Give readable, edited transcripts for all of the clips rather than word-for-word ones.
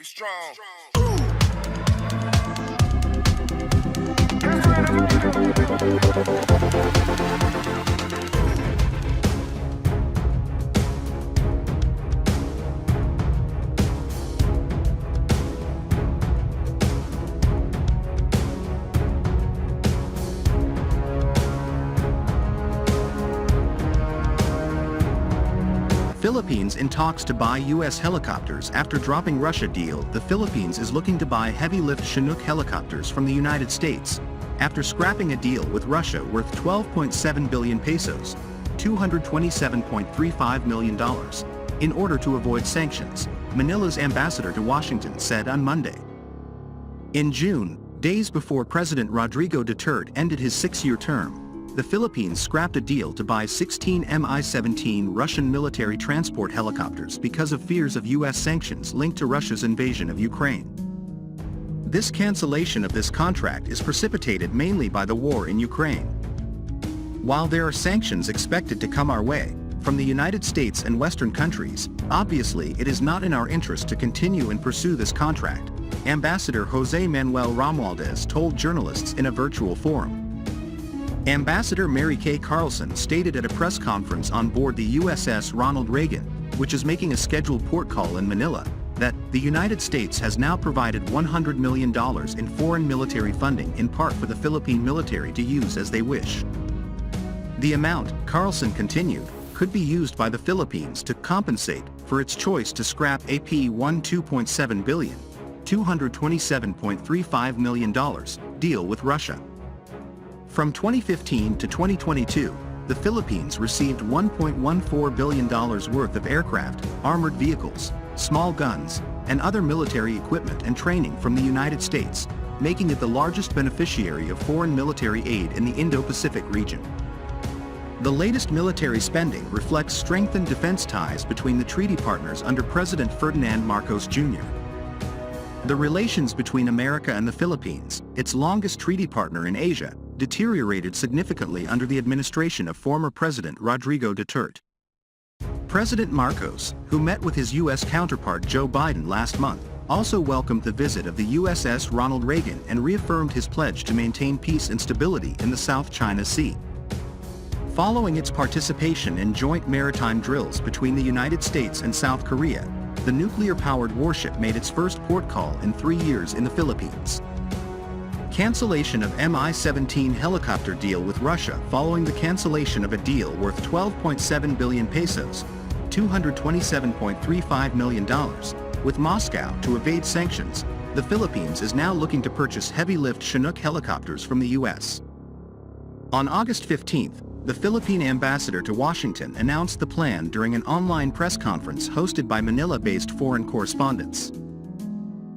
strong. Philippines in talks to buy U.S. helicopters. After dropping Russia deal, the Philippines is looking to buy heavy-lift Chinook helicopters from the United States, after scrapping a deal with Russia worth 12.7 billion pesos, $227.35 million, in order to avoid sanctions, Manila's ambassador to Washington said on Monday. In June, days before President Rodrigo Duterte ended his 6-year term, the Philippines scrapped a deal to buy 16 Mi-17 Russian military transport helicopters because of fears of U.S. sanctions linked to Russia's invasion of Ukraine. This cancellation of this contract is precipitated mainly by the war in Ukraine. While there are sanctions expected to come our way, from the United States and Western countries, obviously it is not in our interest to continue and pursue this contract, Ambassador José Manuel Romualdez told journalists in a virtual forum. Ambassador Mary Kay Carlson stated at a press conference on board the USS Ronald Reagan, which is making a scheduled port call in Manila, that the United States has now provided $100 million in foreign military funding in part for the Philippine military to use as they wish. The amount, Carlson continued, could be used by the Philippines to compensate for its choice to scrap a $2.7 billion, $227.35 million, deal with Russia. From 2015 to 2022, the Philippines received $1.14 billion worth of aircraft, armored vehicles, small guns, and other military equipment and training from the United States, making it the largest beneficiary of foreign military aid in the Indo-Pacific region. The latest military spending reflects strengthened defense ties between the treaty partners under President Ferdinand Marcos Jr. The relations between America and the Philippines, its longest treaty partner in Asia, deteriorated significantly under the administration of former President Rodrigo Duterte. President Marcos, who met with his U.S. counterpart Joe Biden last month, also welcomed the visit of the USS Ronald Reagan and reaffirmed his pledge to maintain peace and stability in the South China Sea. Following its participation in joint maritime drills between the United States and South Korea, the nuclear-powered warship made its first port call in 3 years in the Philippines. Cancellation of Mi-17 helicopter deal with Russia following the cancellation of a deal worth 12.7 billion pesos, $227.35 million, with Moscow to evade sanctions, the Philippines is now looking to purchase heavy-lift Chinook helicopters from the U.S. On August 15th, the Philippine ambassador to Washington announced the plan during an online press conference hosted by Manila-based foreign correspondents.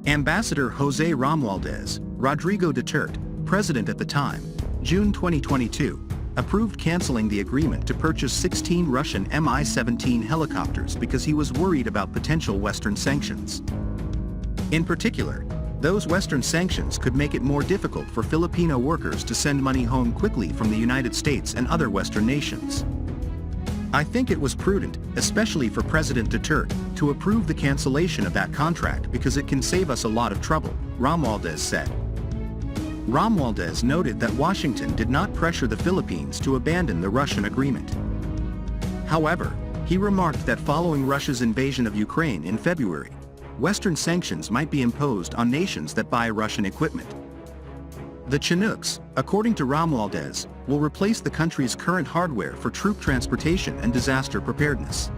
Ambassador José Romualdez, Rodrigo Duterte, president at the time, June 2022, approved canceling the agreement to purchase 16 Russian Mi-17 helicopters because he was worried about potential Western sanctions. In particular, those Western sanctions could make it more difficult for Filipino workers to send money home quickly from the United States and other Western nations. I think it was prudent, especially for President Duterte, to approve the cancellation of that contract because it can save us a lot of trouble, Romualdez said. Romualdez noted that Washington did not pressure the Philippines to abandon the Russian agreement. However, he remarked that following Russia's invasion of Ukraine in February, Western sanctions might be imposed on nations that buy Russian equipment. The Chinooks, according to Romualdez, will replace the country's current hardware for troop transportation and disaster preparedness.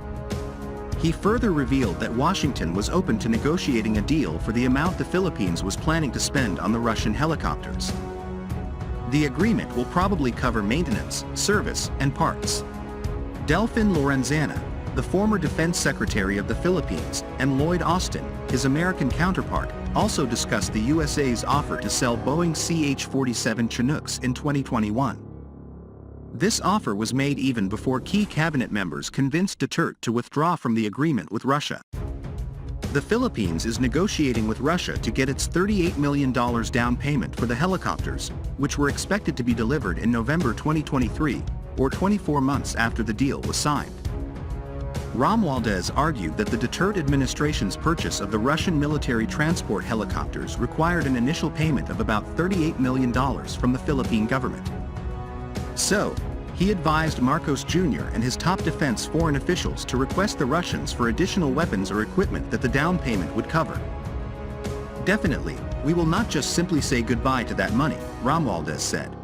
He further revealed that Washington was open to negotiating a deal for the amount the Philippines was planning to spend on the Russian helicopters. The agreement will probably cover maintenance, service, and parts. Delfin Lorenzana, the former defense secretary of the Philippines, and Lloyd Austin, his American counterpart, also discussed the USA's offer to sell Boeing CH-47 Chinooks in 2021. This offer was made even before key cabinet members convinced Duterte to withdraw from the agreement with Russia. The Philippines is negotiating with Russia to get its $38 million down payment for the helicopters, which were expected to be delivered in November 2023, or 24 months after the deal was signed. Romualdez argued that the Duterte administration's purchase of the Russian military transport helicopters required an initial payment of about $38 million from the Philippine government. So, he advised Marcos Jr. and his top defense foreign officials to request the Russians for additional weapons or equipment that the down payment would cover. Definitely, we will not just simply say goodbye to that money, Romualdez said.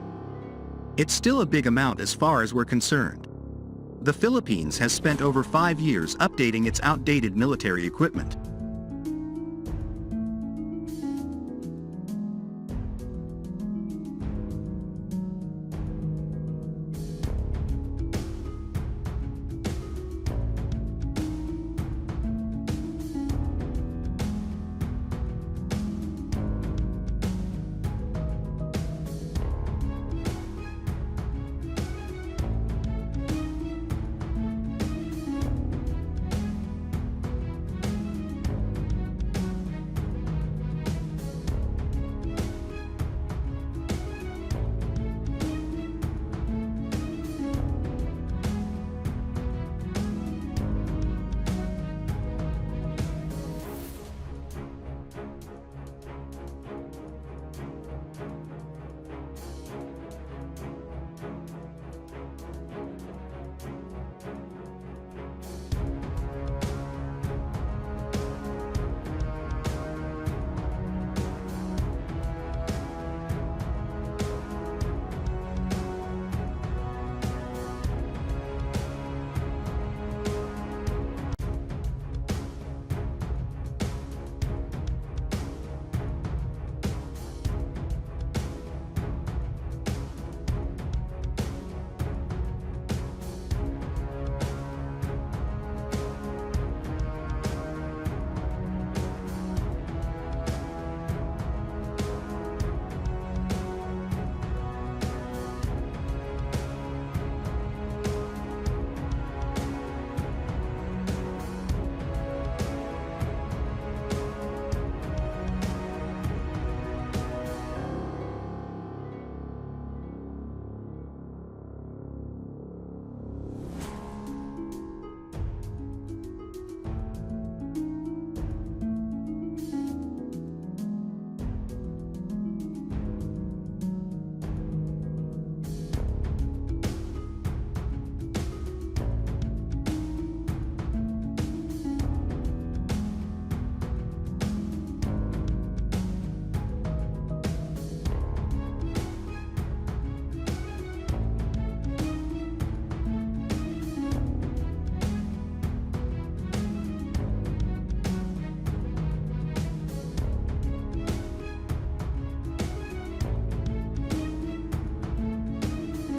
It's still a big amount as far as we're concerned. The Philippines has spent over 5 years updating its outdated military equipment.